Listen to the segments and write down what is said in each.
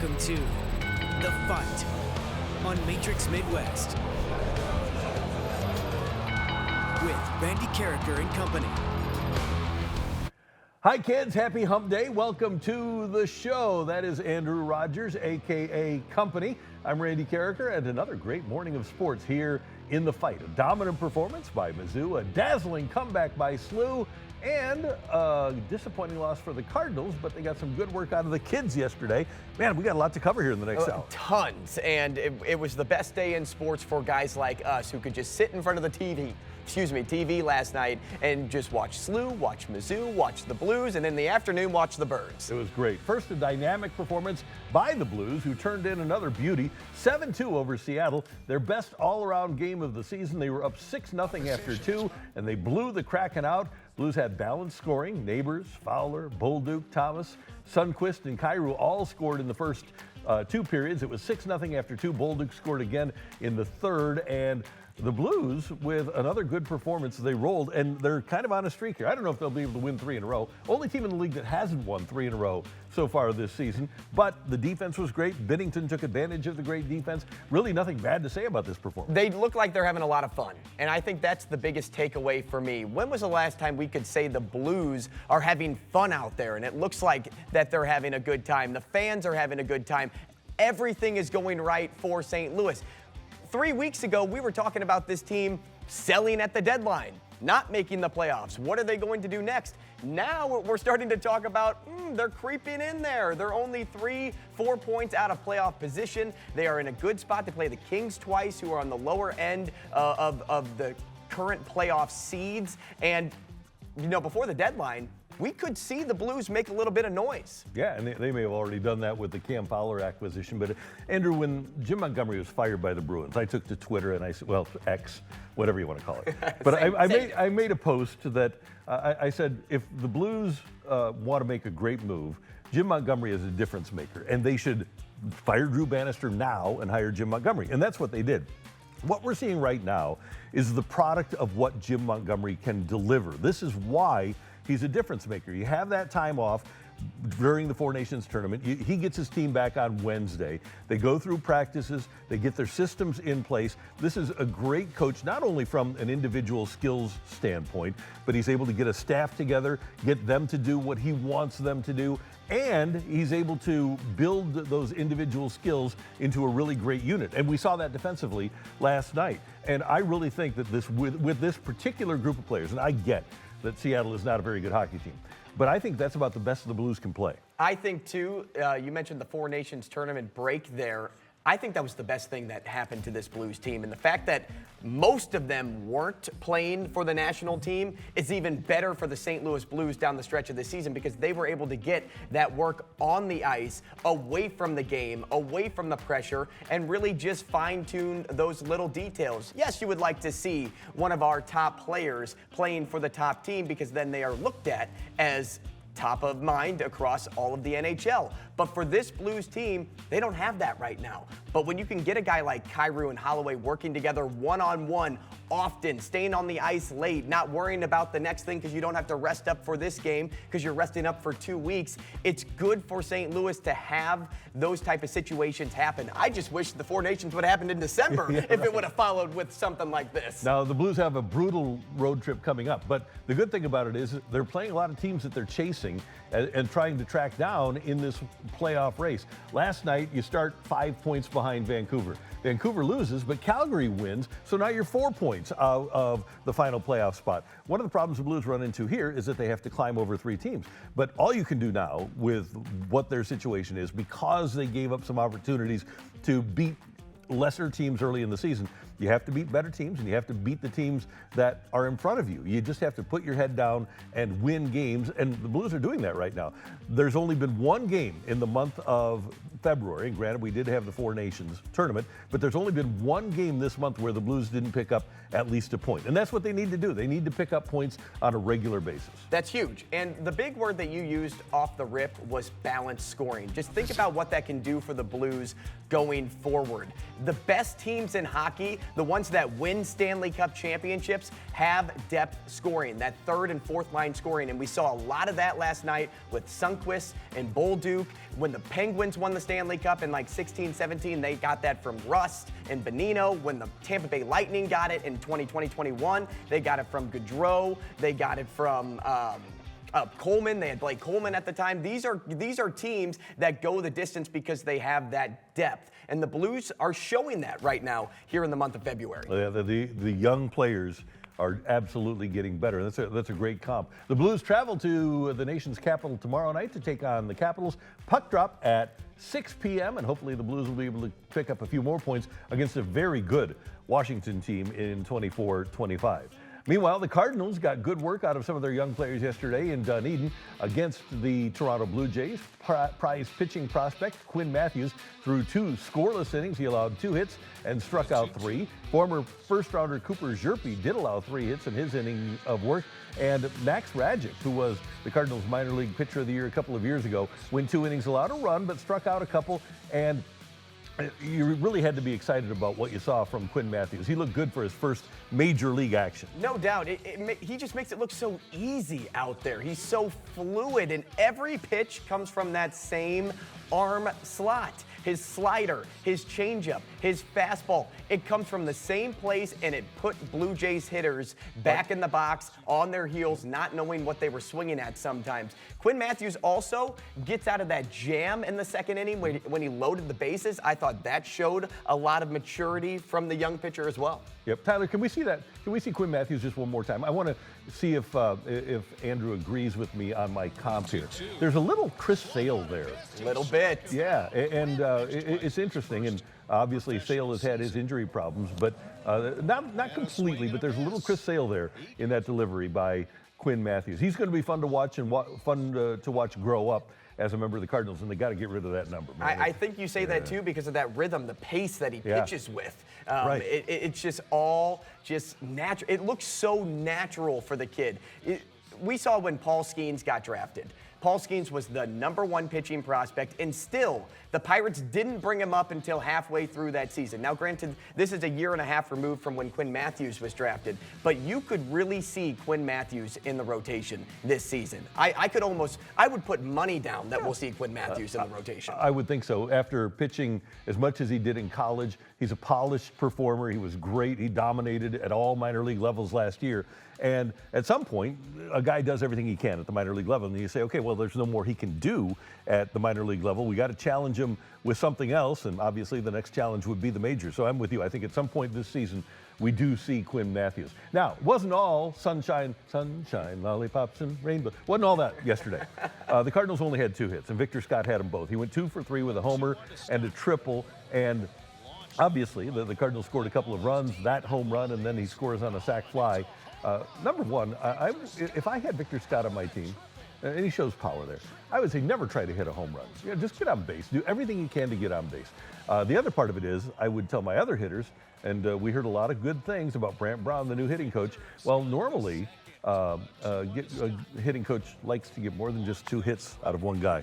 Welcome to The Fight on Matrix Midwest with Randy Karraker and company. Hi kids, happy hump day. Welcome to the show. That is Andrew Rogers, AKA Company. I'm Randy Karraker, and another great morning of sports here in The Fight. A dominant performance by Mizzou, a dazzling comeback by SLU, and a disappointing loss for the Cardinals, but they got some good work out of the kids yesterday. Man, we got a lot and cover here in the next hour. Tons, and it was the best day in sports for guys like us who could just sit in front of the TV last night and just watch SLU, watch Mizzou, watch the Blues, and in the afternoon, watch the Birds. It was great. First, a dynamic performance by the Blues, who turned in another beauty, 7-2 over Seattle. Their best all-around game of the season. They were up 6-0 after 2, and they blew the Kraken out. Blues had balanced scoring. Neighbors, Fowler, Bolduc, Thomas, Sundqvist, and Kyrou all scored in the first two periods. It was 6-0 after 2. Bolduc scored again in the third, and the Blues, with another good performance, they rolled, and they're kind of on a streak here. I don't know if they'll be able to win 3 in a row. Only team in the league that hasn't won 3 in a row so far this season. But the defense was great. Binnington took advantage of the great defense. Really nothing bad to say about this performance. They look like they're having a lot of fun, and I think that's the biggest takeaway for me. When was the last time we could say the Blues are having fun out there? And it looks like that they're having a good time. The fans are having a good time. Everything is going right for St. Louis. 3 weeks ago, we were talking about this team selling at the deadline, not making the playoffs. What are they going to do next? Now we're starting to talk about they're creeping in there. They're only 3-4 points out of playoff position. They are in a good spot to play the Kings twice, who are on the lower end of the current playoff seeds. And, you know, before the deadline, we could see the Blues make a little bit of noise. Yeah, and they may have already done that with the Cam Fowler acquisition. But, Andrew, when Jim Montgomery was fired by the Bruins, I took to Twitter and I said, well, X, whatever you want to call it. But I made a post that I said, if the Blues want to make a great move, Jim Montgomery is a difference maker. And they should fire Drew Bannister now and hire Jim Montgomery. And that's what they did. What we're seeing right now is the product of what Jim Montgomery can deliver. This is why he's a difference maker. You have that time off during the Four Nations tournament. He gets his team back on Wednesday. They go through practices. They get their systems in place. This is a great coach, not only from an individual skills standpoint, but he's able to get a staff together, get them to do what he wants them to do, and he's able to build those individual skills into a really great unit. And we saw that defensively last night. And I really think that with this particular group of players, and I get that Seattle is not a very good hockey team, but I think that's about the best the Blues can play. I think, too, you mentioned the Four Nations tournament break there. I think that was the best thing that happened to this Blues team. And the fact that most of them weren't playing for the national team is even better for the St. Louis Blues down the stretch of the season, because they were able to get that work on the ice, away from the game, away from the pressure, and really just fine-tune those little details. Yes, you would like to see one of our top players playing for the top team, because then they are looked at as top of mind across all of the NHL. But for this Blues team, they don't have that right now. But when you can get a guy like Kyrou and Holloway working together one-on-one, often staying on the ice late, not worrying about the next thing because you don't have to rest up for this game because you're resting up for 2 weeks, it's good for St. Louis to have those type of situations happen. I just wish the Four Nations would have happened in December if it would have followed with something like this. Now, the Blues have a brutal road trip coming up, but the good thing about it is they're playing a lot of teams that they're chasing and trying to track down in this playoff race. Last night, you start 5 points behind Vancouver. Vancouver loses, but Calgary wins, so now you're 4 points out of the final playoff spot. One of the problems the Blues run into here is that they have to climb over 3 teams. But all you can do now with what their situation is, because they gave up some opportunities to beat lesser teams early in the season, you have to beat better teams, and you have to beat the teams that are in front of you. You just have to put your head down and win games, and the Blues are doing that right now. There's only been one game in the month of February, and granted we did have the Four Nations tournament, but there's only been one game this month where the Blues didn't pick up at least a point. And that's what they need to do. They need to pick up points on a regular basis. That's huge. And the big word that you used off the rip was balanced scoring. Just think about what that can do for the Blues going forward. The best teams in hockey, the ones that win Stanley Cup championships, have depth scoring, that third and fourth line scoring. And we saw a lot of that last night with Sundqvist and Bolduc. When the Penguins won the Stanley Cup in like 16, 17. They got that from Rust and Bonino. When the Tampa Bay Lightning got it in 2020-21, they got it from Gaudreau. They got it from Coleman. They had Blake Coleman at the time. These are teams that go the distance because they have that depth. And the Blues are showing that right now here in the month of February. Yeah, the young players are absolutely getting better. That's a great comp. The Blues travel to the nation's capital tomorrow night to take on the Capitals. Puck drop at 6 p.m. and hopefully the Blues will be able to pick up a few more points against a very good Washington team in 24-25. Meanwhile, the Cardinals got good work out of some of their young players yesterday in Dunedin against the Toronto Blue Jays. Prize pitching prospect Quinn Matthews threw 2 scoreless innings. He allowed 2 hits and struck out 3. Former first-rounder Cooper Zerpe did allow 3 hits in his inning of work. And Max Radjic, who was the Cardinals' minor league pitcher of the year a couple of years ago, went 2 innings, allowed a run, but struck out a couple. And you really had to be excited about what you saw from Quinn Matthews. He looked good for his first major league action. No doubt. He just makes it look so easy out there. He's so fluid, and every pitch comes from that same arm slot. His slider, his changeup, his fastball, it comes from the same place, and it put Blue Jays hitters back in the box on their heels, not knowing what they were swinging at sometimes. Quinn Matthews also gets out of that jam in the second inning when he loaded the bases. I thought that showed a lot of maturity from the young pitcher as well. Yep. Tyler, can we see that? Can we see Quinn Matthews just one more time? I want to see if Andrew agrees with me on my comp here. There's a little Chris Sale there. A little bit. Yeah, and it's interesting, and obviously Sale has had his injury problems, but not completely, but there's a little Chris Sale there in that delivery by Quinn Matthews. He's going to be fun to watch and fun to watch grow up as a member of the Cardinals, and they got to get rid of that number, man. I think you say that too because of that rhythm, the pace that he pitches with. Right. It's just all just natural. It looks so natural for the kid. We saw when Paul Skeens got drafted. Paul Skeens was the #1 pitching prospect, and still, the Pirates didn't bring him up until halfway through that season. Now, granted, this is a year and a half removed from when Quinn Matthews was drafted, but you could really see Quinn Matthews in the rotation this season. I would put money down that we'll see Quinn Matthews in the rotation. I would think so. After pitching as much as he did in college, he's a polished performer. He was great. He dominated at all minor league levels last year. And at some point, a guy does everything he can at the minor league level, and you say, okay, well, there's no more he can do at the minor league level. We got to challenge him with something else, and obviously the next challenge would be the major. So I'm with you. I think at some point this season, we do see Quinn Matthews. Now, it wasn't all sunshine, lollipops, and rainbow. Wasn't all that yesterday. The Cardinals only had 2 hits, and Victor Scott had them both. He went 2 for 3 with a homer and a triple, and obviously the Cardinals scored a couple of runs, that home run, and then he scores on a sac fly. Number one, if I had Victor Scott on my team, and he shows power there, I would say never try to hit a home run. You know, just get on base. Do everything you can to get on base. The other part of it is I would tell my other hitters, and we heard a lot of good things about Brant Brown, the new hitting coach. Well, normally a hitting coach likes to get more than just 2 hits out of one guy.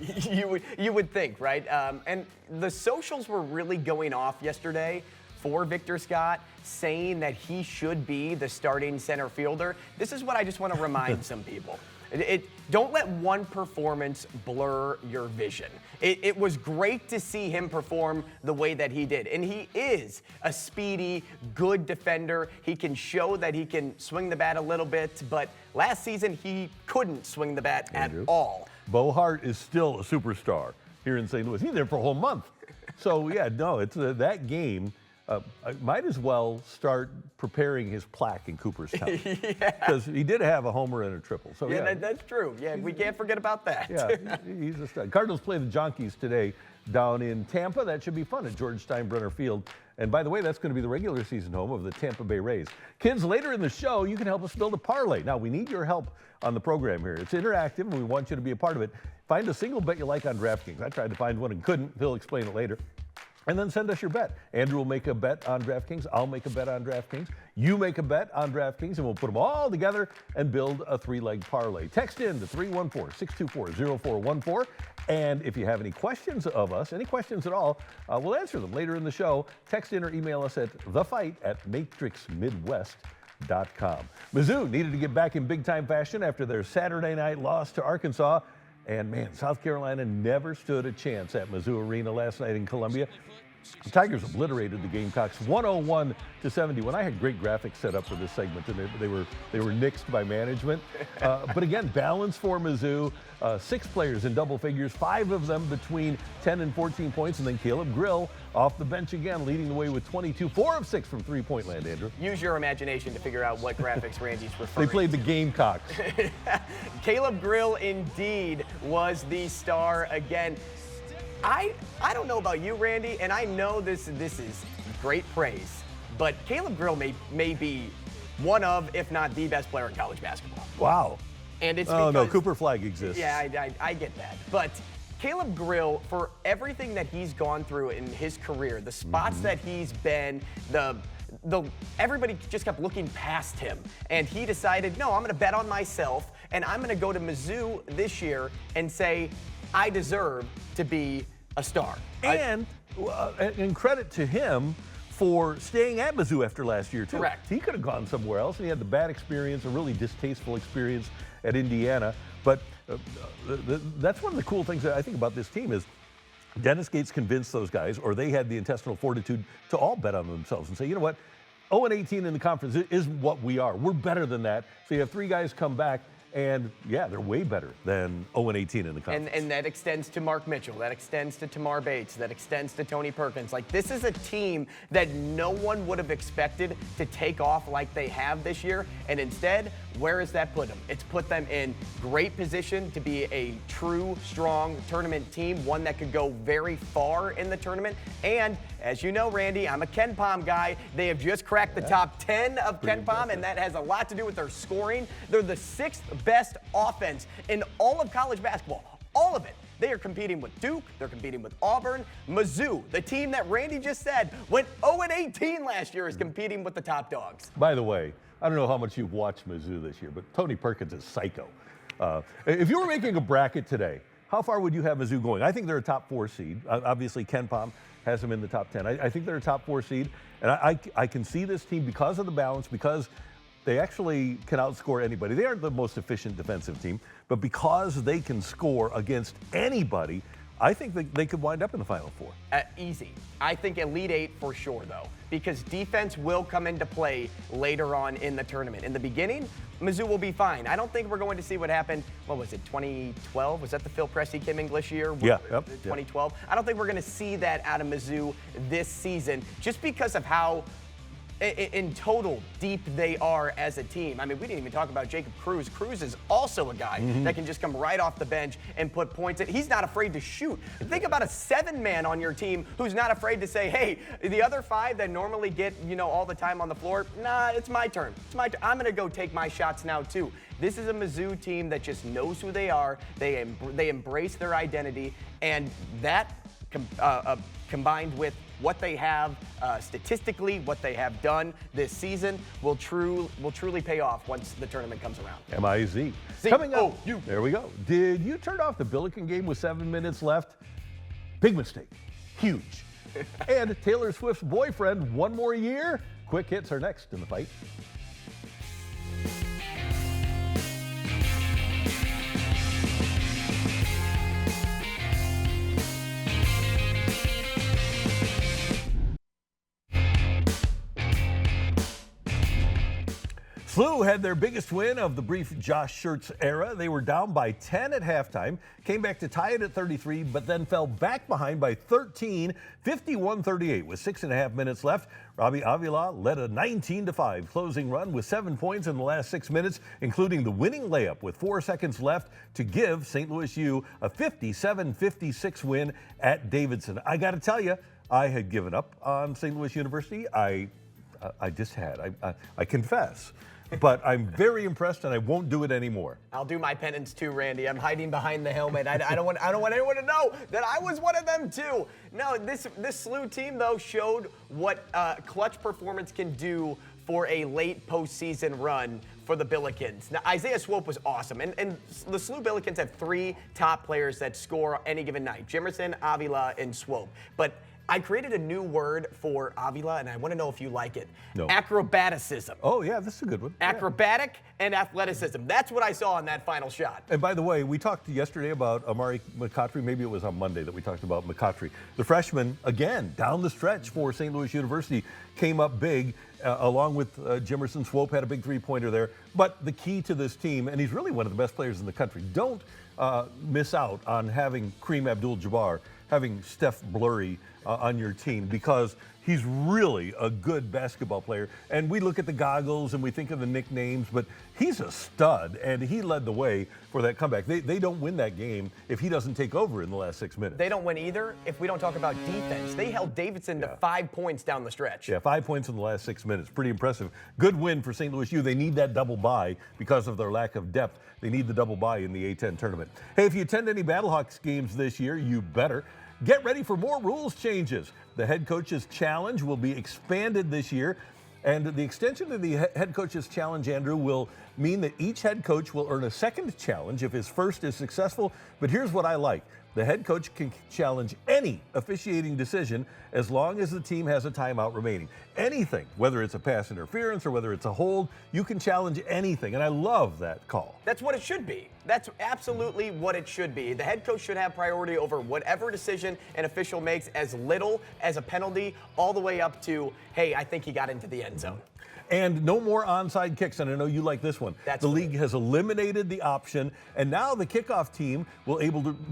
You would think, right? And the socials were really going off yesterday for Victor Scott, saying that he should be the starting center fielder. This is what I just want to remind some people. Don't let one performance blur your vision. It was great to see him perform the way that he did. And he is a speedy, good defender. He can show that he can swing the bat a little bit, but last season he couldn't swing the bat at all. Bo Hart is still a superstar here in St. Louis. He's there for a whole month. So, yeah, no, it's that game. I might as well start preparing his plaque in Cooperstown because he did have a homer and a triple. So that's true. Yeah, we can't forget about that. Yeah, he's a stud. Cardinals play the Jonkeys today down in Tampa. That should be fun at George Steinbrenner Field. And by the way, that's going to be the regular season home of the Tampa Bay Rays. Kids, later in the show, you can help us build a parlay. Now, we need your help on the program here. It's interactive, and we want you to be a part of it. Find a single bet you like on DraftKings. I tried to find one and couldn't. He'll explain it later. And then send us your bet. Andrew will make a bet on DraftKings. I'll make a bet on DraftKings. You make a bet on DraftKings, and we'll put them all together and build a 3-leg parlay. Text in to 314-624-0414. And if you have any questions of us, any questions at all, we'll answer them later in the show. Text in or email us at thefight@matrixmidwest.com. Mizzou needed to get back in big-time fashion after their Saturday night loss to Arkansas. And man, South Carolina never stood a chance at Mizzou Arena last night in Columbia. The Tigers obliterated the Gamecocks 101-70. When I had great graphics set up for this segment, and they were nixed by management. But again, balance for Mizzou. 6 players in double figures, 5 of them between 10 and 14 points, and then Caleb Grill off the bench again, leading the way with 22, 4 of 6 from three-point land, Andrew. Use your imagination to figure out what graphics Randy's referring They played the Gamecocks. Caleb Grill indeed was the star again. I don't know about you, Randy, and I know this is great praise, but Caleb Grill may be one of, if not the best player in college basketball. Wow. And it's no, because, Cooper Flag exists. Yeah, I get that. But Caleb Grill, for everything that he's gone through in his career, the spots that he's been, everybody just kept looking past him. And he decided, no, I'm going to bet on myself, and I'm going to go to Mizzou this year and say, I deserve to be a star. And credit to him for staying at Mizzou after last year, too. Correct. He could have gone somewhere else, and he had the bad experience, a really distasteful experience at Indiana. But that's one of the cool things that I think about this team is Dennis Gates convinced those guys, or they had the intestinal fortitude to all bet on themselves and say, you know what, 0-18 in the conference is what we are. We're better than that. So you have 3 guys come back. And yeah, they're way better than 0-18 in the conference. And that extends to Mark Mitchell, that extends to Tamar Bates, that extends to Tony Perkins. Like, this is a team that no one would have expected to take off like they have this year. And instead, where has that put them? It's put them in great position to be a true, strong tournament team, one that could go very far in the tournament. And as you know, Randy, I'm a KenPom guy. They have just cracked the top 10 of KenPom, and that has a lot to do with their scoring. They're the 6th best offense in all of college basketball. All of it. They are competing with Duke. They're competing with Auburn. Mizzou, the team that Randy just said went 0-18 last year, is competing with the top dogs. By the way, I don't know how much you've watched Mizzou this year, but Tony Perkins is psycho. If you were making a bracket today, how far would you have Mizzou going? I think they're a top 4 seed. Obviously, KenPom has them in the top 10. I think they're a top 4 seed. And I can see this team because of the balance, because they actually can outscore anybody. They aren't the most efficient defensive team, but because they can score against anybody, I think they could wind up in the Final Four. Easy. I think Elite 8 for sure, though, because defense will come into play later on in the tournament. In the beginning, Mizzou will be fine. I don't think we're going to see what happened, what was it, 2012? Was that the Phil Pressey, Kim English year? Yeah. 2012. I don't think we're going to see that out of Mizzou this season, just because of how in total deep they are as a team. I mean, we didn't even talk about Jacob Cruz. Cruz is also a guy that can just come right off the bench and put points in. He's not afraid to shoot. Think about a 7-man on your team who's not afraid to say, hey, the other 5 that normally get, all the time on the floor, nah, it's my turn. I'm going to go take my shots now too. This is a Mizzou team that just knows who they are. They embrace their identity, and that combined with what they have statistically, what they have done this season, will truly pay off once the tournament comes around. M-I-Z. Coming up, there we go. Did you turn off the Billiken game with 7 minutes left? Big mistake. Huge. And Taylor Swift's boyfriend, 1 more year? Quick hits are next in the fight. SLU had their biggest win of the brief Josh Schertz era. They were down by 10 at halftime, came back to tie it at 33, but then fell back behind by 13, 51-38 with 6.5 minutes left. Robbie Avila led a 19-5 closing run with 7 points in the last 6 minutes, including the winning layup with 4 seconds left to give St. Louis U a 57-56 win at Davidson. I got to tell you, I had given up on St. Louis University. I just had. I confess. But I'm very impressed, and I won't do it anymore. I'll do my penance too, Randy. I'm hiding behind the helmet. I don't want anyone to know that I was one of them too. No, this SLU team though showed what clutch performance can do for a late postseason run for the Billikens. Now, Isaiah Swope was awesome, and the SLU Billikens have 3 top players that score any given night: Jimerson, Avila, and Swope. But I created a new word for Avila, and I want to know if you like it. No. Acrobaticism. Oh, yeah, this is a good one. Acrobatic and athleticism. That's what I saw in that final shot. And by the way, we talked yesterday about Amari McCautry. Maybe it was on Monday that we talked about McCautry. The freshman, again, down the stretch for St. Louis University, came up big, along with Jimerson. Swope had a big three-pointer there. But the key to this team, and he's really one of the best players in the country, don't miss out on having Kareem Abdul-Jabbar, having Steph Blurry on your team, because he's really a good basketball player. And we look at the goggles and we think of the nicknames, but he's a stud, and he led the way for that comeback. They don't win that game if he doesn't take over in the last 6 minutes. They don't win either if we don't talk about defense. They held Davidson to 5 points down the stretch. Yeah, 5 points in the last 6 minutes. Pretty impressive. Good win for St. Louis U. They need that double bye because of their lack of depth. They need the double bye in the A10 tournament. Hey, if you attend any Battlehawks games this year, you better. Get ready for more rules changes. The head coach's challenge will be expanded this year. And the extension of the head coach's challenge, Andrew, will mean that each head coach will earn a second challenge if his first is successful. But here's what I like. The head coach can challenge any officiating decision as long as the team has a timeout remaining. Anything, whether it's a pass interference or whether it's a hold, you can challenge anything. And I love that call. That's what it should be. That's absolutely what it should be. The head coach should have priority over whatever decision an official makes, as little as a penalty, all the way up to, hey, I think he got into the end zone. And no more onside kicks, and I know you like this one. The league has eliminated the option, and now the kickoff team will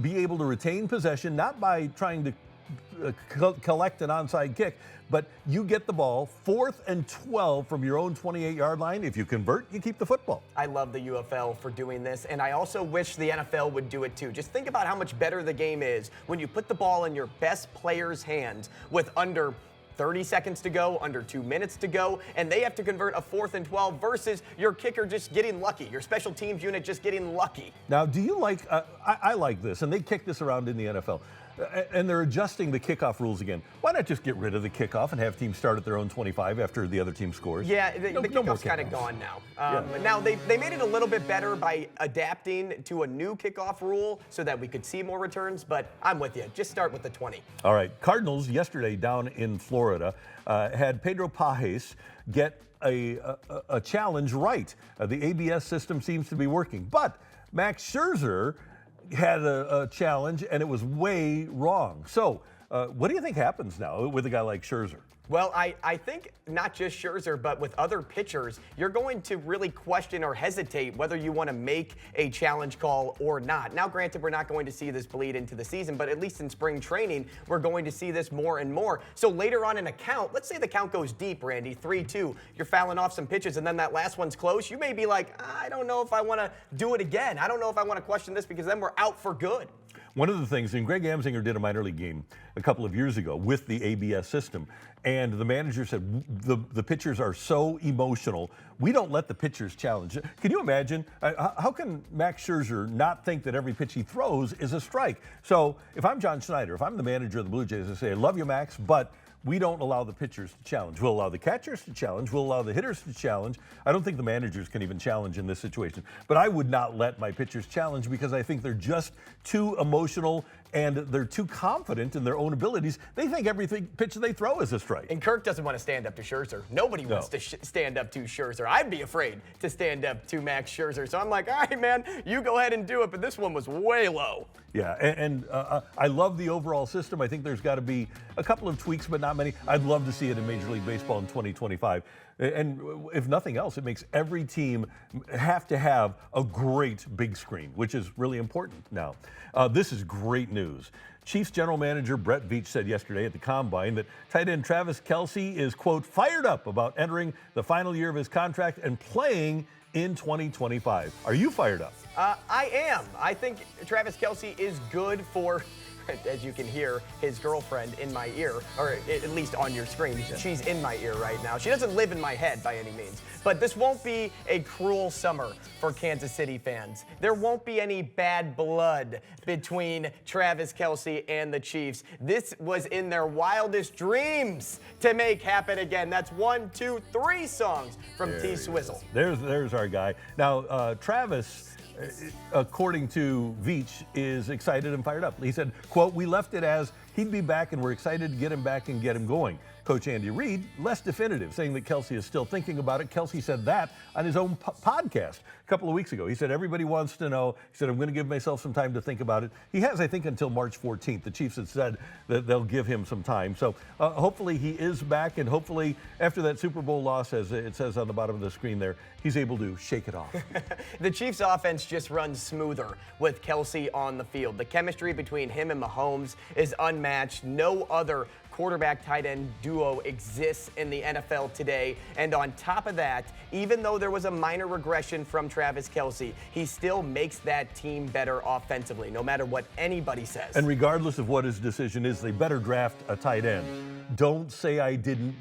be able to retain possession, not by trying to collect an onside kick, but you get the ball 4th and 12 from your own 28-yard line. If you convert, you keep the football. I love the UFL for doing this, and I also wish the NFL would do it too. Just think about how much better the game is when you put the ball in your best player's hands with under 30 seconds to go, under 2 minutes to go, and they have to convert a 4th and 12 versus your kicker just getting lucky, your special teams unit just getting lucky. Now, do you like, I like this, and they kick this around in the NFL, and they're adjusting the kickoff rules again. Why not just get rid of the kickoff and have teams start at their own 25 after the other team scores? Yeah, the kickoff's kind of gone now. Now, they made it a little bit better by adapting to a new kickoff rule so that we could see more returns, but I'm with you. Just start with the 20. All right. Cardinals yesterday down in Florida had Pedro Pajes get a challenge right. The ABS system seems to be working, but Max Scherzer had a challenge, and it was way wrong. So what do you think happens now with a guy like Scherzer? Well, I think not just Scherzer, but with other pitchers, you're going to really question or hesitate whether you want to make a challenge call or not. Now, granted, we're not going to see this bleed into the season, but at least in spring training, we're going to see this more and more. So later on in a count, let's say the count goes deep, Randy, 3-2, you're fouling off some pitches, and then that last one's close. You may be like, I don't know if I want to do it again. I don't know if I want to question this, because then we're out for good. One of the things, and Greg Amsinger did a minor league game a couple of years ago with the ABS system, and the manager said the pitchers are so emotional, we don't let the pitchers challenge. Can you imagine? How can Max Scherzer not think that every pitch he throws is a strike? So if I'm John Schneider, if I'm the manager of the Blue Jays, I say, I love you, Max, but we don't allow the pitchers to challenge. We'll allow the catchers to challenge. We'll allow the hitters to challenge. I don't think the managers can even challenge in this situation. But I would not let my pitchers challenge, because I think they're just too emotional and they're too confident in their own abilities. They think every pitch they throw is a strike. And Kirk doesn't want to stand up to Scherzer. Nobody wants to stand up to Scherzer. I'd be afraid to stand up to Max Scherzer. So I'm like, all right, man, you go ahead and do it. But this one was way low. Yeah, and I love the overall system. I think there's got to be a couple of tweaks, but not many. I'd love to see it in Major League Baseball in 2025. And if nothing else, it makes every team have to have a great big screen, which is really important now. This is great news. Chiefs general manager Brett Veach said yesterday at the Combine that tight end Travis Kelce is, quote, fired up about entering the final year of his contract and playing in 2025. Are you fired up? I am. I think Travis Kelce is good for, as you can hear, his girlfriend in my ear, or at least on your screen. She's in my ear right now. She doesn't live in my head by any means. But this won't be a cruel summer for Kansas City fans. There won't be any bad blood between Travis Kelce and the Chiefs. This was in their wildest dreams to make happen again. That's 1, 2, 3 songs from T Swizzle. There's our guy. Now, Travis according to Veach, is excited and fired up. He said, quote, "We left it as he'd be back and we're excited to get him back and get him going." Coach Andy Reid, less definitive, saying that Kelsey is still thinking about it. Kelsey said that on his own podcast a couple of weeks ago. He said, everybody wants to know. He said, I'm going to give myself some time to think about it. He has, I think, until March 14th. The Chiefs had said that they'll give him some time. So hopefully he is back, and hopefully after that Super Bowl loss, as it says on the bottom of the screen there, he's able to shake it off. The Chiefs offense just runs smoother with Kelsey on the field. The chemistry between him and Mahomes is unmatched. No other quarterback tight end duo exists in the NFL today. And on top of that, even though there was a minor regression from Travis Kelce, he still makes that team better offensively, no matter what anybody says. And regardless of what his decision is, they better draft a tight end. Don't say I didn't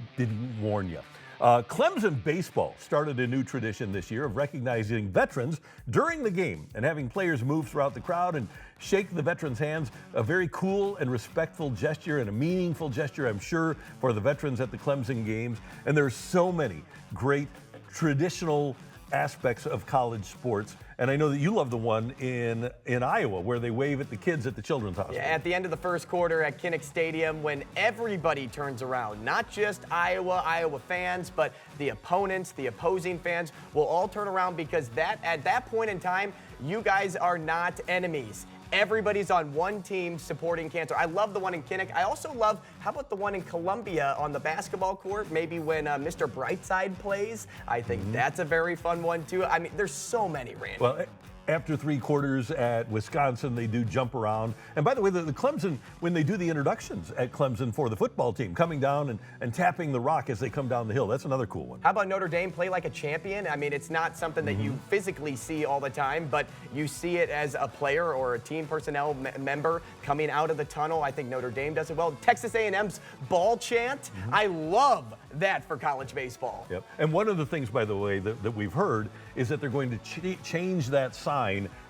warn you. Clemson baseball started a new tradition this year of recognizing veterans during the game and having players move throughout the crowd and shake the veterans' hands. A very cool and respectful gesture and a meaningful gesture, I'm sure, for the veterans at the Clemson games. And there's so many great traditional aspects of college sports. And I know that you love the one in Iowa where they wave at the kids at the Children's Hospital. Yeah, at the end of the first quarter at Kinnick Stadium, when everybody turns around, not just Iowa fans, but the opponents, the opposing fans will all turn around, because at that point in time, you guys are not enemies. Everybody's on one team supporting cancer. I love the one in Kinnick. I also love, how about the one in Columbia on the basketball court? Maybe when Mr. Brightside plays. I think that's a very fun one, too. I mean, there's so many, Randy. Well, after 3 quarters at Wisconsin, they do jump around. And by the way, the Clemson, when they do the introductions at Clemson for the football team, coming down and tapping the rock as they come down the hill, that's another cool one. How about Notre Dame play like a champion? I mean, it's not something that you physically see all the time, but you see it as a player or a team personnel member coming out of the tunnel. I think Notre Dame does it well. Texas A&M's ball chant, I love that for college baseball. Yep. And one of the things, by the way, that we've heard is that they're going to change that sign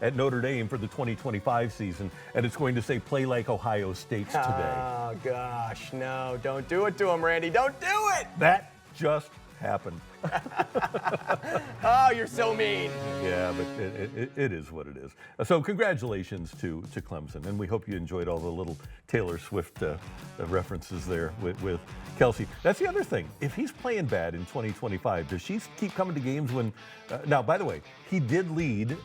at Notre Dame for the 2025 season, and it's going to say "Play like Ohio State" today. Oh, gosh, no. Don't do it to him, Randy. Don't do it! That just happened. Oh, you're so mean. Yeah, but it is what it is. So congratulations to Clemson, and we hope you enjoyed all the little Taylor Swift references there with Kelsey. That's the other thing. If he's playing bad in 2025, does she keep coming to games when... now, by the way, he did lead,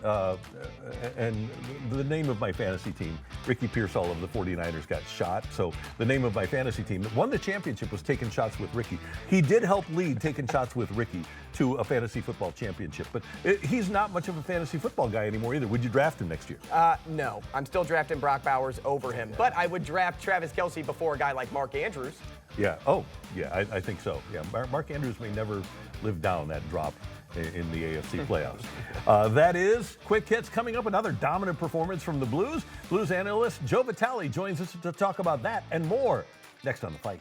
and the name of my fantasy team, Ricky Pearsall of the 49ers, got shot. So the name of my fantasy team that won the championship was Taking Shots with Ricky. He did help lead Taking Shots with Ricky to a fantasy football championship. But he's not much of a fantasy football guy anymore either. Would you draft him next year? No. I'm still drafting Brock Bowers over him. But I would draft Travis Kelce before a guy like Mark Andrews. Yeah. Oh, yeah, I think so. Yeah, Mark Andrews may never live down that drop in the AFC playoffs. That is Quick Hits. Coming up, another dominant performance from the Blues. Blues analyst Joe Vitale joins us to talk about that and more next on The Fight.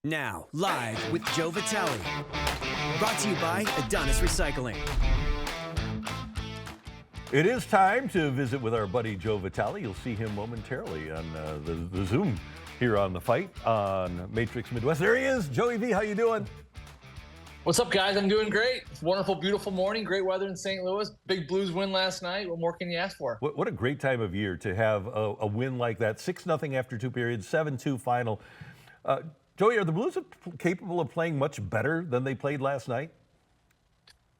Now, live with Joe Vitale. Brought to you by Adonis Recycling. It is time to visit with our buddy Joe Vitale. You'll see him momentarily on the Zoom here on The Fight on Matrix Midwest. There he is. Joey V, how you doing? What's up, guys? I'm doing great. It's a wonderful, beautiful morning. Great weather in St. Louis. Big Blues win last night. What more can you ask for? What a great time of year to have a win like that. 6-0 after 2 periods, 7-2 final. Joey, are the Blues capable of playing much better than they played last night?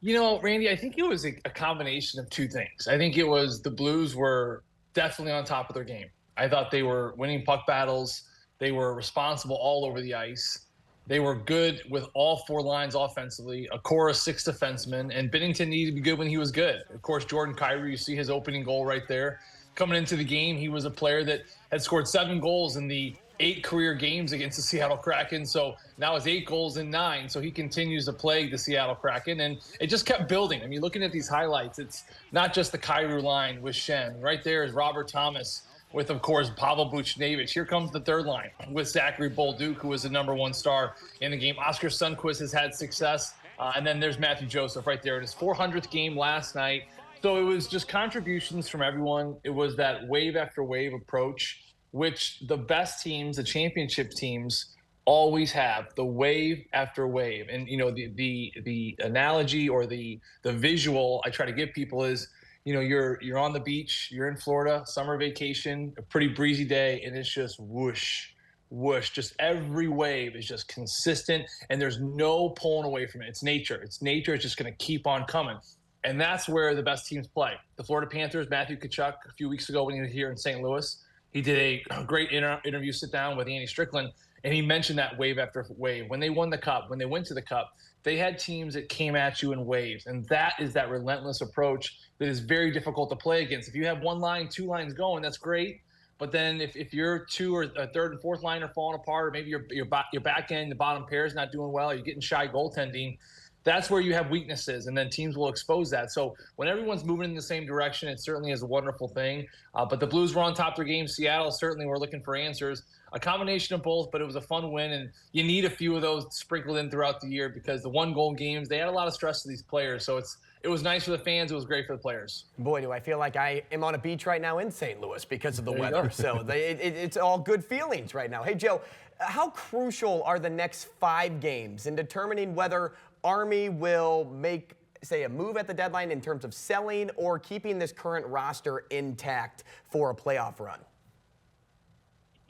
You know, Randy, I think it was a combination of two things. I think it was the Blues were definitely on top of their game. I thought they were winning puck battles. They were responsible all over the ice. They were good with all 4 lines offensively, a core of 6 defensemen, and Binnington needed to be good when he was good. Of course, Jordan Kyrou, you see his opening goal right there. Coming into the game, he was a player that had scored 7 goals in the 8 career games against the Seattle Kraken. So now it's 8 goals in 9. So he continues to plague the Seattle Kraken. And it just kept building. I mean, looking at these highlights, it's not just the Kyrou line with Shen. Right there is Robert Thomas with, of course, Pavel Buchnevich. Here comes the third line with Zachary Bolduc, who was the #1 star in the game. Oscar Sundqvist has had success. And then there's Matthew Joseph right there in his 400th game last night. So it was just contributions from everyone. It was that wave after wave approach, which the best teams, the championship teams, always have the wave after wave. And the analogy or the visual I try to give people is, you're on the beach, you're in Florida, summer vacation, a pretty breezy day, and it's just whoosh, whoosh. Just every wave is just consistent, and there's no pulling away from it. It's nature. It's nature. It's just going to keep on coming. And that's where the best teams play. The Florida Panthers, Matthew Tkachuk, a few weeks ago when he was here in St. Louis, he did a great interview sit down with Andy Strickland, and he mentioned that wave after wave. When they won the Cup, when they went to the Cup, they had teams that came at you in waves, and that is that relentless approach that is very difficult to play against. If you have one line, two lines going, that's great. But then if your two or a third and fourth line are falling apart, or maybe your back end, the bottom pair is not doing well, you're getting shy goaltending, that's where you have weaknesses, and then teams will expose that. So when everyone's moving in the same direction, it certainly is a wonderful thing. But the Blues were on top of their game. Seattle certainly were looking for answers. A combination of both, but it was a fun win, and you need a few of those sprinkled in throughout the year because the one-goal games, they had a lot of stress to these players. So it was nice for the fans. It was great for the players. Boy, do I feel like I am on a beach right now in St. Louis because of the weather. So it's all good feelings right now. Hey, Joe, how crucial are the next 5 games in determining whether Army will make, say, a move at the deadline in terms of selling or keeping this current roster intact for a playoff run?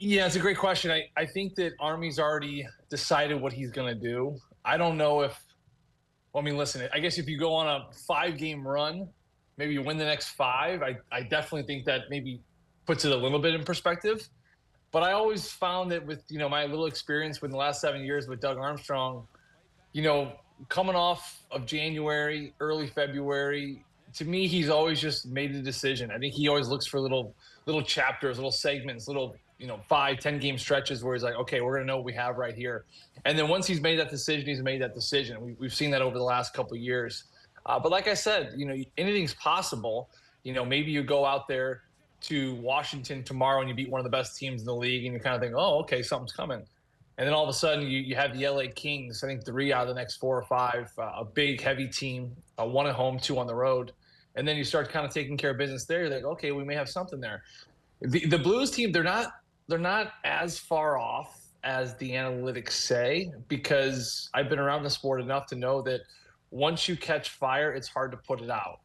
Yeah, it's a great question. I think that Army's already decided what he's going to do. I don't know if – well, I mean, listen, I guess if you go on a 5-game run, maybe you win the next 5, I definitely think that maybe puts it a little bit in perspective. But I always found that with, my little experience with the last 7 years with Doug Armstrong, coming off of January, early February, to me, he's always just made a decision. I think he always looks for little chapters, little segments, little 5-10 game stretches where he's like, okay, we're going to know what we have right here. And then once he's made that decision, he's made that decision. We've seen that over the last couple of years. But like I said, anything's possible. Maybe you go out there to Washington tomorrow and you beat one of the best teams in the league and you kind of think, oh, okay, something's coming. And then all of a sudden you have the LA Kings, I think 3 out of the next 4 or 5, a big, heavy team, 1 at home, 2 on the road. And then you start kind of taking care of business there. You're like, okay, we may have something there. The Blues team, they're not as far off as the analytics say, because I've been around the sport enough to know that once you catch fire, it's hard to put it out.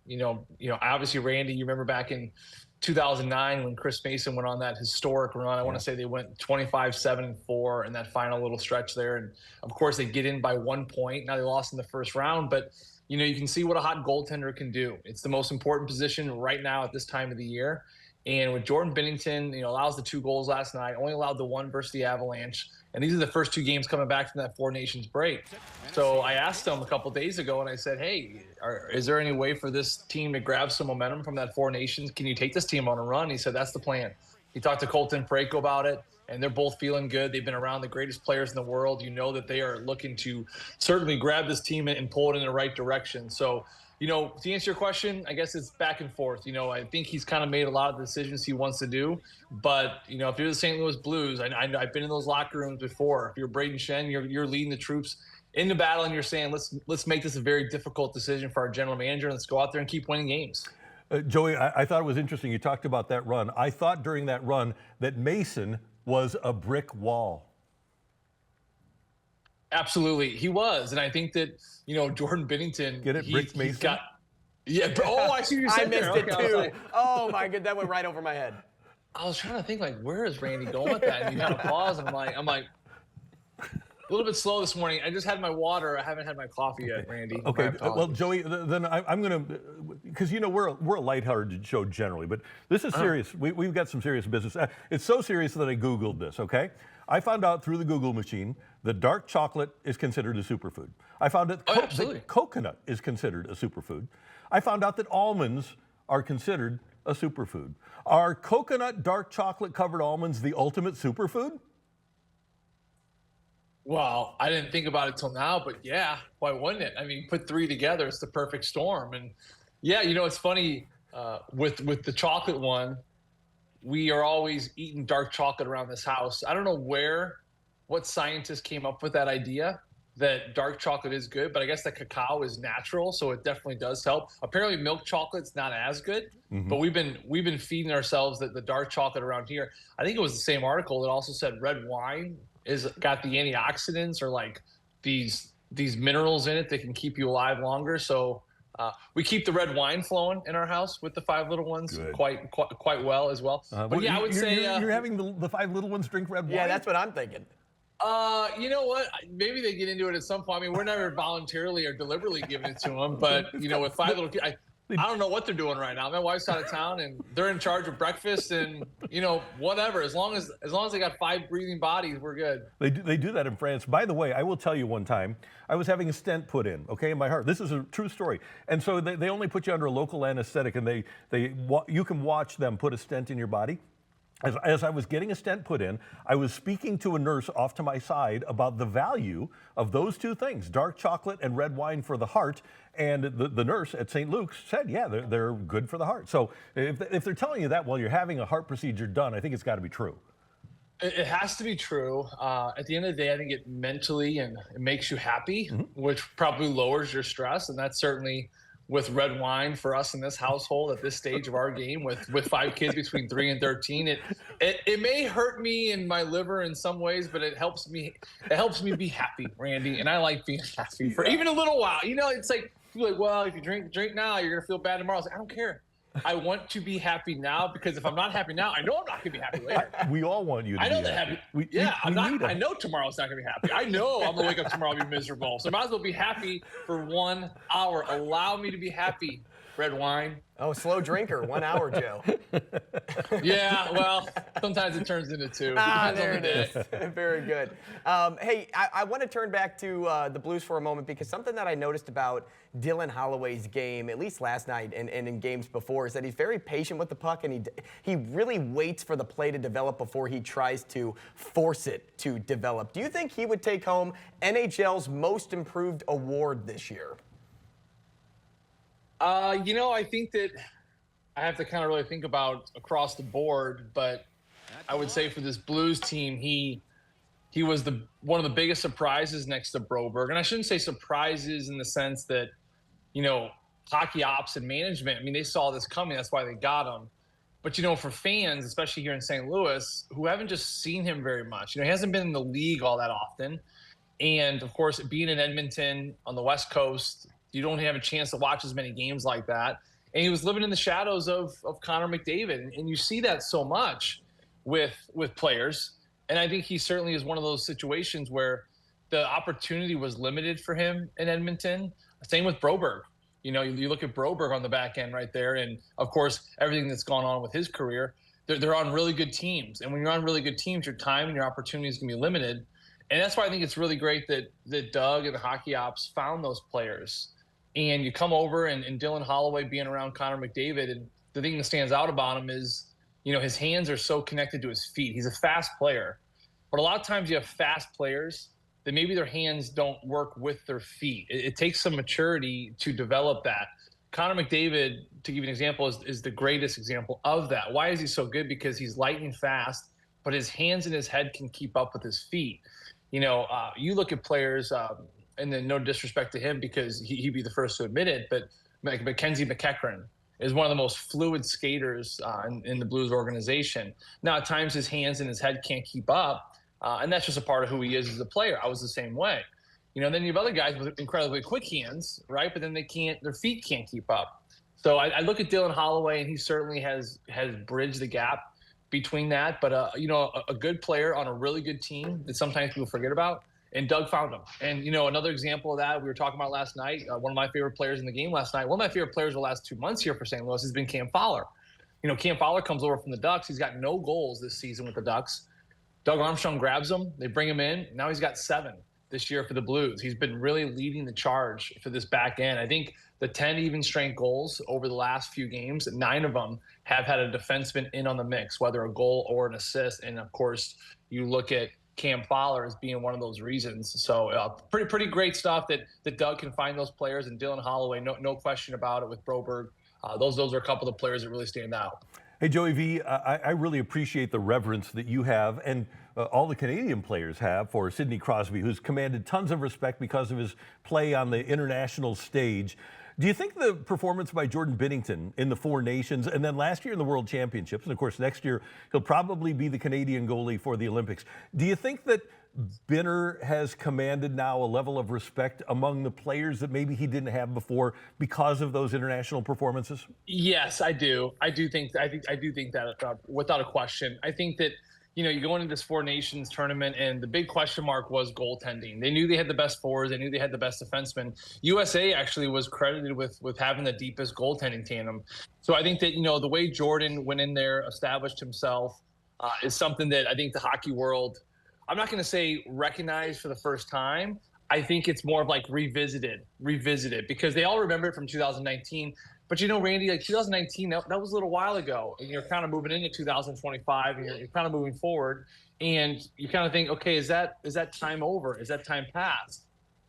Obviously, Randy, you remember back in 2009 when Chris Mason went on that historic run. I want to say they went 25-7-4 in that final little stretch there. And of course, they get in by 1 point. Now they lost in the first round, but you can see what a hot goaltender can do. It's the most important position right now at this time of the year. And with Jordan Binnington, allows the 2 goals last night, only allowed the 1 versus the Avalanche. And these are the first 2 games coming back from that 4 Nations break. So I asked him a couple days ago, and I said, hey, is there any way for this team to grab some momentum from that 4 Nations? Can you take this team on a run? He said, that's the plan. He talked to Colton Parayko about it, and they're both feeling good. They've been around the greatest players in the world. That they are looking to certainly grab this team and pull it in the right direction. So, to answer your question, I guess it's back and forth. I think he's kind of made a lot of the decisions he wants to do. But, if you're the St. Louis Blues, I've been in those locker rooms before. If you're Braden Shen, you're leading the troops into battle, and you're saying, let's make this a very difficult decision for our general manager, and let's go out there and keep winning games. Joey, I thought it was interesting. You talked about that run. I thought during that run that Mason was a brick wall. Absolutely, he was, and I think that Jordan Binnington. Get it, Brick Mason. I see what you said. I missed there. it Okay, too. like, Oh my god, that went right over my head. I was trying to think where is Randy going with that? And you kind of pause, and I'm like, a little bit slow this morning. I just had my water. I haven't had my coffee yet, Randy. Okay, well, Joey, then I'm going to, because we're a lighthearted show generally, but this is serious. We've got some serious business. It's so serious that I Googled this, okay? I found out through the Google machine that dark chocolate is considered a superfood. I found out that coconut is considered a superfood. I found out that almonds are considered a superfood. Are coconut dark chocolate covered almonds the ultimate superfood? Well, I didn't think about it till now, but yeah, why wouldn't it? I mean, put 3 together, it's the perfect storm. And yeah, it's funny with the chocolate one, we are always eating dark chocolate around this house. I don't know what scientist came up with that idea that dark chocolate is good, but I guess that cacao is natural, so it definitely does help. Apparently, milk chocolate's not as good, but we've been feeding ourselves the dark chocolate around here. I think it was the same article that also said red wine is got the antioxidants or like these minerals in it that can keep you alive longer. So we keep the red wine flowing in our house with the 5 little ones quite well as well. But yeah, I would say you're having the 5 little ones drink red wine. Yeah, that's what I'm thinking. You know what? Maybe they get into it at some point. I mean, we're never voluntarily or deliberately giving it to them, but you know, with 5 little kids, I don't know what they're doing right now. My wife's out of town, and they're in charge of breakfast and you know whatever. As long as they got 5 breathing bodies, we're good. They do that in France. By the way, I will tell you one time I was having a stent put in, in my heart. This is a true story. And so they only put you under a local anesthetic, and you can watch them put a stent in your body. As I was getting a stent put in, I was speaking to a nurse off to my side about the value of those 2 things, dark chocolate and red wine for the heart. And the nurse at St. Luke's said, yeah, they're good for the heart. So if they're telling you that while you're having a heart procedure done, I think it's got to be true. It has to be true. At the end of the day, I think it mentally and it makes you happy, which probably lowers your stress. And that's certainly with red wine for us in this household at this stage of our game with 5 kids between 3 and 13. It may hurt me in my liver in some ways, but it helps me be happy, Randy. And I like being happy for even a little while. You know, it's like, you're like, well, if you drink now, you're gonna feel bad tomorrow. I was like, I don't care. I want to be happy now because if I'm not happy now, I know I'm not gonna be happy later. We all want you to be happy. I know tomorrow's not gonna be happy. I know I'm gonna wake up tomorrow and be miserable. So I might as well be happy for 1 hour. Allow me to be happy. Red wine. Oh, slow drinker, 1 hour, Joe. Yeah, well, sometimes it turns into 2. There it is. Very good. Hey, I want to turn back to the Blues for a moment because something that I noticed about Dylan Holloway's game, at least last night and in games before, is that he's very patient with the puck and he really waits for the play to develop before he tries to force it to develop. Do you think he would take home NHL's Most Improved Award this year? You know, I think that I have to kind of really think about across the board, but I would say for this Blues team, he was one of the biggest surprises next to Broberg. And I shouldn't say surprises in the sense that, you know, hockey ops and management, I mean, they saw this coming. That's why they got him. But, you know, for fans, especially here in St. Louis, who haven't just seen him very much, you know, he hasn't been in the league all that often. And, of course, being in Edmonton on the West Coast, you don't have a chance to watch as many games like that. And he was living in the shadows of Connor McDavid. And you see that so much with players. And I think he certainly is one of those situations where the opportunity was limited for him in Edmonton. Same with Broberg. You know, you look at Broberg on the back end right there. And, of course, everything that's gone on with his career, they're on really good teams. And when you're on really good teams, your time and your opportunities can be limited. And that's why I think it's really great that Doug and the hockey ops found those players. And you come over and Dylan Holloway being around Connor McDavid, and the thing that stands out about him is, you know, his hands are so connected to his feet. He's a fast player. But a lot of times you have fast players that maybe their hands don't work with their feet. It takes some maturity to develop that. Connor McDavid, to give you an example, is the greatest example of that. Why is he so good? Because he's lightning fast, but his hands and his head can keep up with his feet. You know, you look at players, and then no disrespect to him because he'd be the first to admit it, but Mackenzie McEachran is one of the most fluid skaters in the Blues organization. Now, at times his hands and his head can't keep up, and that's just a part of who he is as a player. I was the same way. You know, then you have other guys with incredibly quick hands, right? But then their feet can't keep up. So I look at Dylan Holloway, and he certainly has bridged the gap between that. But, you know, a good player on a really good team that sometimes people forget about, and Doug found him. And, you know, another example of that we were talking about last night, one of my favorite players in the game last night, one of my favorite players the last 2 months here for St. Louis has been Cam Fowler. You know, Cam Fowler comes over from the Ducks. He's got no goals this season with the Ducks. Doug Armstrong grabs him. They bring him in. Now he's got 7 this year for the Blues. He's been really leading the charge for this back end. I think the 10 even strength goals over the last few games, 9 of them have had a defenseman in on the mix, whether a goal or an assist. And, of course, you look at Cam Fowler as being one of those reasons. So pretty great stuff that Doug can find those players, and Dylan Holloway, no question about it with Broberg. Those are a couple of players that really stand out. Hey, Joey V, I really appreciate the reverence that you have and all the Canadian players have for Sidney Crosby, who's commanded tons of respect because of his play on the international stage. Do you think the performance by Jordan Binnington in the Four Nations and then last year in the World Championships, and of course next year he'll probably be the Canadian goalie for the Olympics, do you think that Binner has commanded now a level of respect among the players that maybe he didn't have before because of those international performances? Yes, I do. I do think that without a question. I think that you go into this Four Nations tournament, and the big question mark was goaltending. They knew they had the best forwards. They knew they had the best defensemen. USA actually was credited with having the deepest goaltending tandem. So I think that the way Jordan went in there, established himself, is something that I think the hockey world, I'm not going to say recognized for the first time. I think it's more of like revisited, because they all remember it from 2019. But Randy, like 2019, that was a little while ago, and you're kind of moving into 2025, and you're kind of moving forward, and you kind of think, okay, is that time over? Is that time past?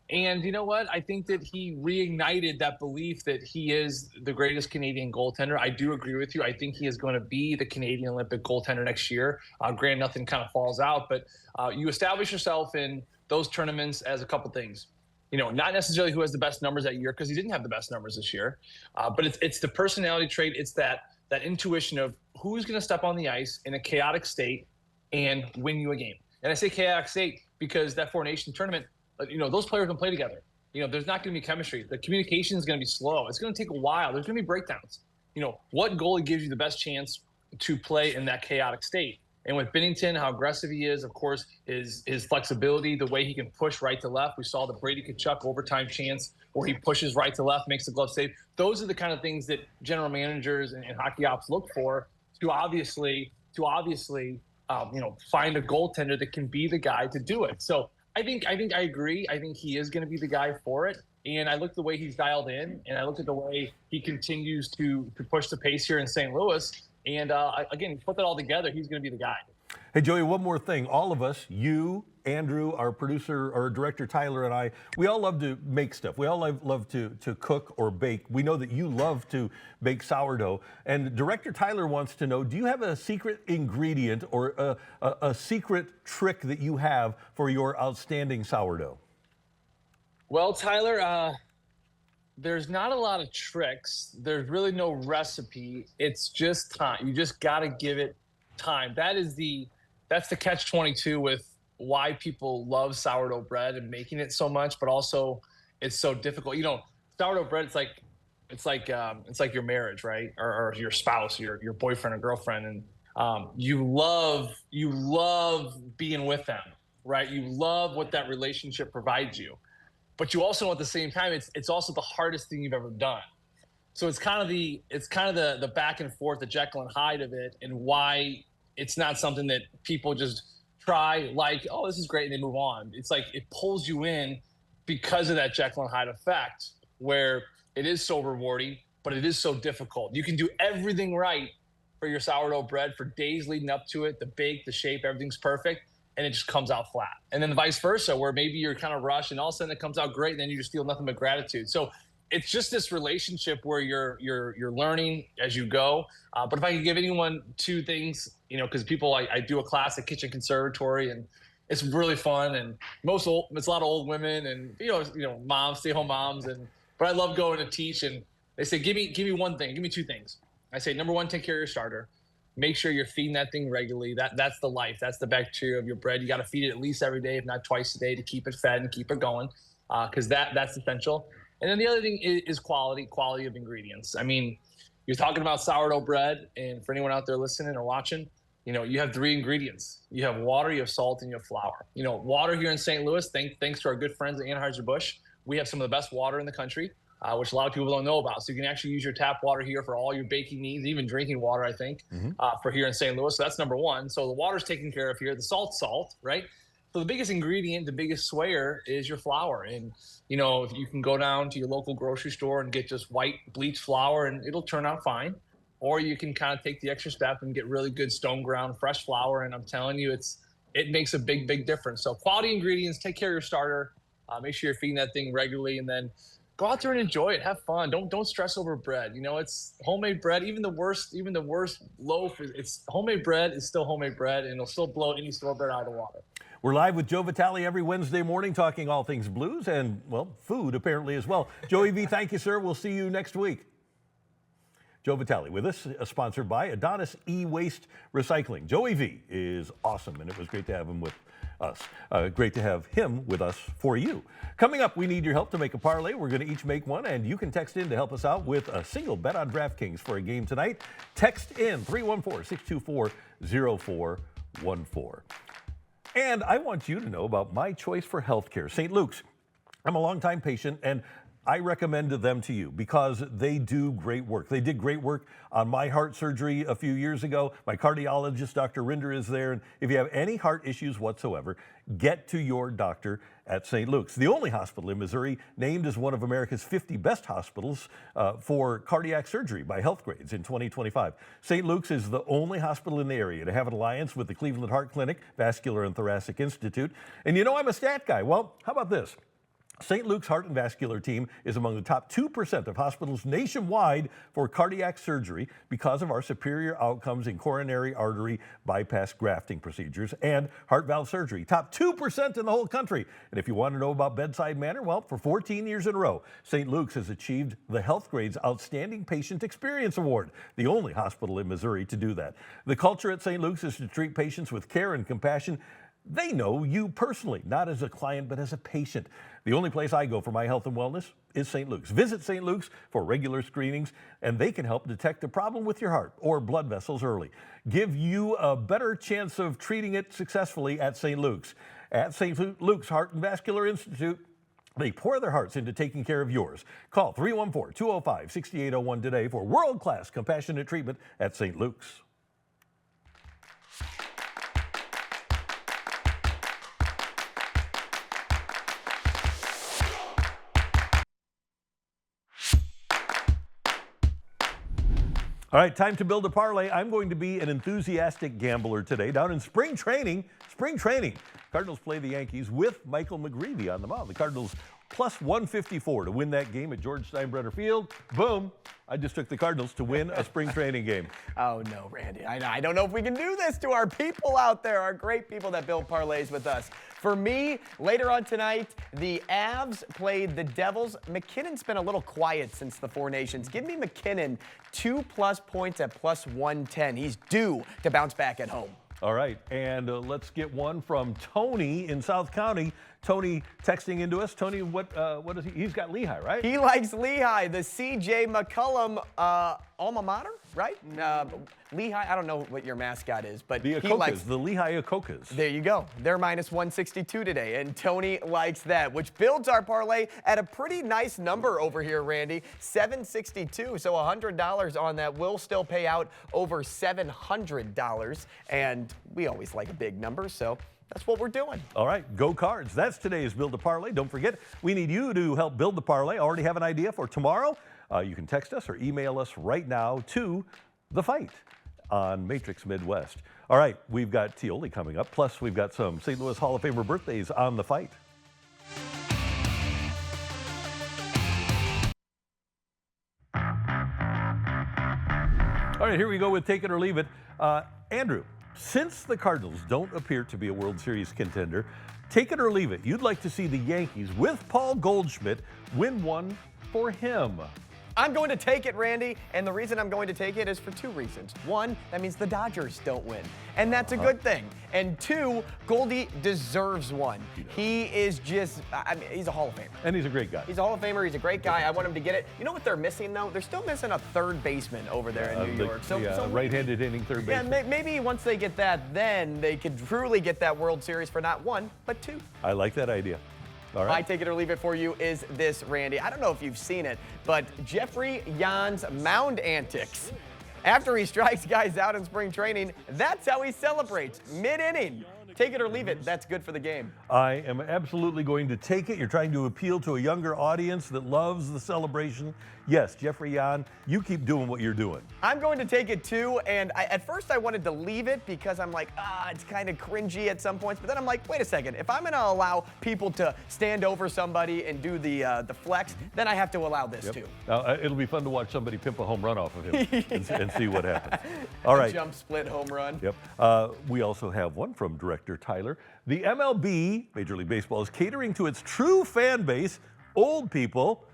And you know what? I think that he reignited that belief that he is the greatest Canadian goaltender. I do agree with you. I think he is going to be the Canadian Olympic goaltender next year. Granted, nothing kind of falls out, but you establish yourself in those tournaments as a couple things. Not necessarily who has the best numbers that year, because he didn't have the best numbers this year, but it's the personality trait. It's that intuition of who's going to step on the ice in a chaotic state and win you a game. And I say chaotic state because that Four Nation tournament, those players can play together. There's not going to be chemistry. The communication is going to be slow. It's going to take a while. There's going to be breakdowns. What goalie gives you the best chance to play in that chaotic state? And with Binnington, how aggressive he is, of course, his flexibility, the way he can push right to left. We saw the Brady Tkachuk overtime chance where he pushes right to left, makes the glove save. Those are the kind of things that general managers and hockey ops look for to obviously find a goaltender that can be the guy to do it. So I think I agree. I think he is going to be the guy for it. And I look at the way he's dialed in, and I look at the way he continues to push the pace here in St. Louis. And again, you put that all together, he's going to be the guy. Hey, Joey, one more thing. All of us, you, Andrew, our producer, our director, Tyler, and I, we all love to make stuff. We all love to cook or bake. We know that you love to bake sourdough. And Director Tyler wants to know, do you have a secret ingredient or a secret trick that you have for your outstanding sourdough? Well, Tyler, there's not a lot of tricks. There's really no recipe. It's just time. You just got to give it time. That's the catch-22 with why people love sourdough bread and making it so much, but also it's so difficult. Sourdough bread, it's like your marriage, right? Or your spouse, your boyfriend or girlfriend, and you love being with them, right? You love what that relationship provides you. But you also know at the same time, it's also the hardest thing you've ever done. So it's kind of the back and forth, the Jekyll and Hyde of it, and why it's not something that people just try oh, this is great, and they move on. It's like it pulls you in because of that Jekyll and Hyde effect, where it is so rewarding, but it is so difficult. You can do everything right for your sourdough bread for days leading up to it, the bake, the shape, everything's perfect. And it just comes out flat. And then vice versa, where maybe you're kind of rushed and all of a sudden it comes out great, and then you just feel nothing but gratitude. So it's just this relationship where you're learning as you go. But if I could give anyone two things, because people, I do a class at Kitchen Conservatory, and it's really fun, and it's a lot of old women and moms, stay-home moms, but I love going to teach, and they say, give me one thing, give me two things. I say, number one, take care of your starter. Make sure you're feeding that thing regularly. That's the life. That's the bacteria of your bread. You got to feed it at least every day, if not twice a day, to keep it fed and keep it going, because that's essential. And then the other thing is quality of ingredients. I mean, you're talking about sourdough bread, and for anyone out there listening or watching, you have three ingredients. You have water, you have salt, and you have flour. Water here in St. Louis, thanks to our good friends at Anheuser-Busch, we have some of the best water in the country. Which a lot of people don't know about. So you can actually use your tap water here for all your baking needs, even drinking water, I think, for here in St. Louis. So that's number one. So the water's taken care of here. The salt's salt, right? So the biggest ingredient, the biggest swayer is your flour. And, if you can go down to your local grocery store and get just white bleached flour, and it'll turn out fine. Or you can kind of take the extra step and get really good stone ground fresh flour. And I'm telling you, it makes a big, big difference. So quality ingredients, take care of your starter, make sure you're feeding that thing regularly, and then go out there and enjoy it. Have fun. Don't stress over bread. It's homemade bread. Even the worst loaf, it's homemade bread is still homemade bread, and it'll still blow any store bread out of the water. We're live with Joe Vitale every Wednesday morning, talking all things Blues and, well, food apparently as well. Joey V, thank you, sir. We'll see you next week. Joe Vitale with us, sponsored by Adonis E-Waste Recycling. Joey V is awesome, and it was great to have him us. Great to have him with us for you. Coming up, we need your help to make a parlay. We're going to each make one, and you can text in to help us out with a single bet on DraftKings for a game tonight. Text in 314-624-0414. And I want you to know about my choice for healthcare, St. Luke's. I'm a longtime patient, and I recommend them to you because they do great work. They did great work on my heart surgery a few years ago. My cardiologist, Dr. Rinder, is there. And if you have any heart issues whatsoever, get to your doctor at St. Luke's, the only hospital in Missouri named as one of America's 50 best hospitals for cardiac surgery by Healthgrades in 2025. St. Luke's is the only hospital in the area to have an alliance with the Cleveland Heart Clinic, Vascular and Thoracic Institute. And you know I'm a stat guy. Well, how about this? St. Luke's Heart and Vascular team is among the top 2% of hospitals nationwide for cardiac surgery because of our superior outcomes in coronary artery bypass grafting procedures and heart valve surgery. Top 2% in the whole country. And if you want to know about bedside manner, well, for 14 years in a row, St. Luke's has achieved the Healthgrades Outstanding Patient Experience Award, the only hospital in Missouri to do that. The culture at St. Luke's is to treat patients with care and compassion. They know you personally, not as a client, but as a patient. The only place I go for my health and wellness is St. Luke's. Visit St. Luke's for regular screenings, and they can help detect a problem with your heart or blood vessels early. Give you a better chance of treating it successfully at St. Luke's. At St. Luke's Heart and Vascular Institute, they pour their hearts into taking care of yours. Call 314-205-6801 today for world-class compassionate treatment at St. Luke's. All right, time to build a parlay. I'm going to be an enthusiastic gambler today. Down in spring training, Cardinals play the Yankees with Michael McGreevy on the mound. The Cardinals plus 154 to win that game at George Steinbrenner Field. Boom. I just took the Cardinals to win a spring training game. Oh, no, Randy. I don't know if we can do this to our people out there, our great people that build parlays with us. For me, later on tonight, the Avs played the Devils. McKinnon's been a little quiet since the Four Nations. Give me McKinnon 2+ points at plus 110. He's due to bounce back at home. All right, and let's get one from Tony in South County. Tony texting into us. Tony, what is he? He's got Lehigh, right? He likes Lehigh, the C.J. McCollum alma mater, right? Lehigh, I don't know what your mascot is, but the he likes the Lehigh Acocas. There you go. They're minus 162 today, and Tony likes that, which builds our parlay at a pretty nice number over here, Randy. $762, so $100 on that will still pay out over $700, and we always like a big number, so that's what we're doing. All right, go Cards. That's today's Build a Parlay. Don't forget, we need you to help build the parlay. Already have an idea for tomorrow? You can text us or email us right now to The Fight on Matrix Midwest. All right, we've got Tioli coming up. Plus, we've got some St. Louis Hall of Famer birthdays on The Fight. All right, here we go with Take It or Leave It. Andrew, since the Cardinals don't appear to be a World Series contender, take it or leave it. You'd like to see the Yankees with Paul Goldschmidt win one for him. I'm going to take it, Randy, and the reason I'm going to take it is for two reasons. One, that means the Dodgers don't win, and that's a good thing. And two, Goldie deserves one. He is just, he's a Hall of Famer. And he's a great guy. He's a Hall of Famer. He's a great guy. I want him to get it. You know what they're missing, though? They're still missing a third baseman over there in New York. So right-handed hitting third baseman. Yeah, maybe once they get that, then they could truly get that World Series for not one, but two. I like that idea. All right. My take it or leave it for you is this, Randy. I don't know if you've seen it, but Jeffrey Jan's mound antics. After he strikes guys out in spring training, that's how he celebrates, mid-inning. Take it or leave it. That's good for the game. I am absolutely going to take it. You're trying to appeal to a younger audience that loves the celebration. Yes, Jeffrey Jan, you keep doing what you're doing. I'm going to take it too, and at first I wanted to leave it because I'm like, it's kind of cringy at some points, but then I'm like, wait a second, if I'm going to allow people to stand over somebody and do the flex, then I have to allow this too. Now, it'll be fun to watch somebody pimp a home run off of him and see what happens. All right. Jump split home run. Yep. We also have one from director Tyler. The MLB, Major League Baseball, is catering to its true fan base, old people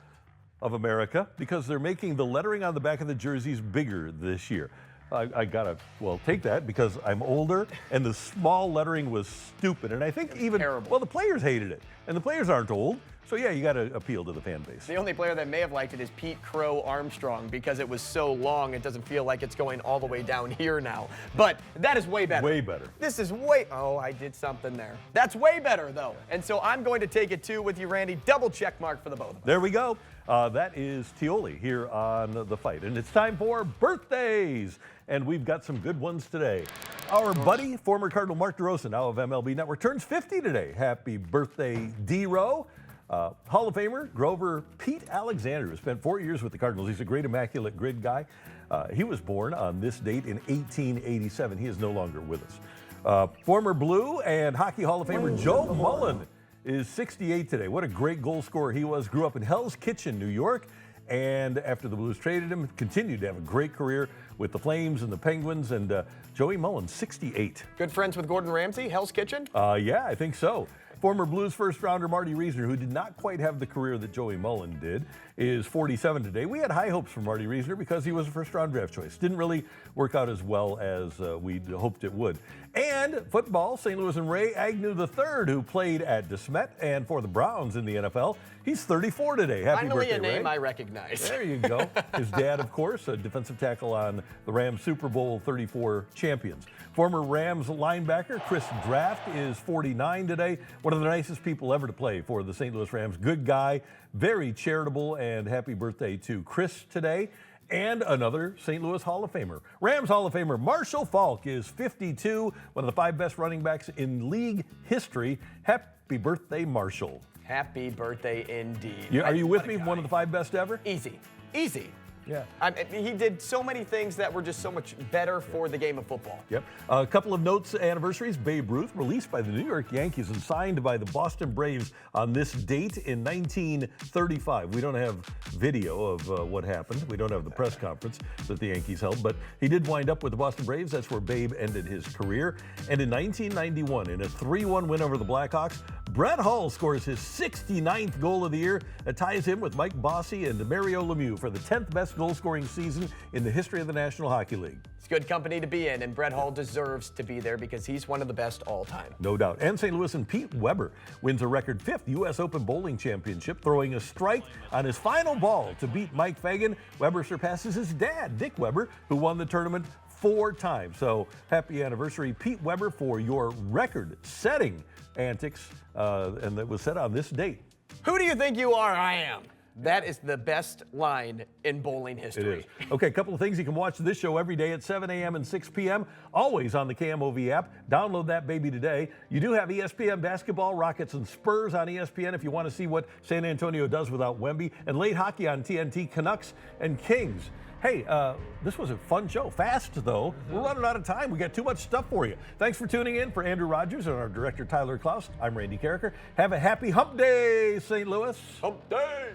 of America, because they're making the lettering on the back of the jerseys bigger this year. I gotta, take that because I'm older and the small lettering was stupid. And I think terrible. the players hated it. And the players aren't old. So yeah, you gotta appeal to the fan base. The only player that may have liked it is Pete Crow Armstrong because it was so long, it doesn't feel like it's going all the way down here now. But that is way better. Way better. This is I did something there. That's way better though. And so I'm going to take it too with you, Randy. Double check mark for the both of us. There we go. That is Tioli here on The Fight. And it's time for birthdays. And we've got some good ones today. Our buddy, former Cardinal Mark DeRosa, now of MLB Network, turns 50 today. Happy birthday, D-Row. Hall of Famer Grover Pete Alexander, who spent 4 years with the Cardinals. He's a great immaculate grid guy. He was born on this date in 1887. He is no longer with us. Former Blue and Hockey Hall of Famer Joe Mullen is 68 today. What a great goal scorer he was. Grew up in Hell's Kitchen, New York. And after the Blues traded him, continued to have a great career with the Flames and the Penguins. And Joey Mullen, 68. Good friends with Gordon Ramsay, Hell's Kitchen? Yeah, I think so. Former Blues first-rounder Marty Reisner, who did not quite have the career that Joey Mullen did, is 47 today. We had high hopes for Marty Reisner because he was a first-round draft choice. Didn't really work out as well as we'd hoped it would. And football, St. Louis and Ray Agnew III, who played at DeSmet and for the Browns in the NFL. He's 34 today. Happy Finally birthday, a name Ray. I recognize. There you go. His dad, of course, a defensive tackle on the Rams Super Bowl 34 champions. Former Rams linebacker Chris Draft is 49 today. One of the nicest people ever to play for the St. Louis Rams. Good guy, very charitable, and happy birthday to Chris today. And another St. Louis Hall of Famer. Rams Hall of Famer Marshall Faulk is 52, one of the 5 best running backs in league history. Happy birthday, Marshall. Happy birthday indeed. Are you with me? One of the 5 best ever? Easy. Yeah. He did so many things that were just so much better for the game of football. Yep. A couple of notes, anniversaries. Babe Ruth, released by the New York Yankees and signed by the Boston Braves on this date in 1935. We don't have video of what happened. We don't have the press conference that the Yankees held, but he did wind up with the Boston Braves. That's where Babe ended his career. And in 1991, in a 3-1 win over the Blackhawks, Brett Hull scores his 69th goal of the year. That ties him with Mike Bossy and Mario Lemieux for the 10th best goal-scoring season in the history of the National Hockey League. It's good company to be in, and Brett Hull deserves to be there because he's one of the best all time. No doubt. And St. Louis and Pete Weber wins a record 5th U.S. Open Bowling Championship, throwing a strike on his final ball to beat Mike Fagan. Weber surpasses his dad, Dick Weber, who won the tournament 4 times. So happy anniversary, Pete Weber, for your record-setting antics, and that was set on this date. Who do you think you are? I am. That is the best line in bowling history. It is. Okay, a couple of things. You can watch this show every day at 7 a.m. and 6 p.m., always on the KMOV app. Download that baby today. You do have ESPN basketball, Rockets and Spurs on ESPN if you want to see what San Antonio does without Wemby, and late hockey on TNT, Canucks and Kings. Hey, this was a fun show. Fast, though. We're running out of time. We got too much stuff for you. Thanks for tuning in. For Andrew Rogers and our director, Tyler Klaus, I'm Randy Karraker. Have a happy hump day, St. Louis. Hump day.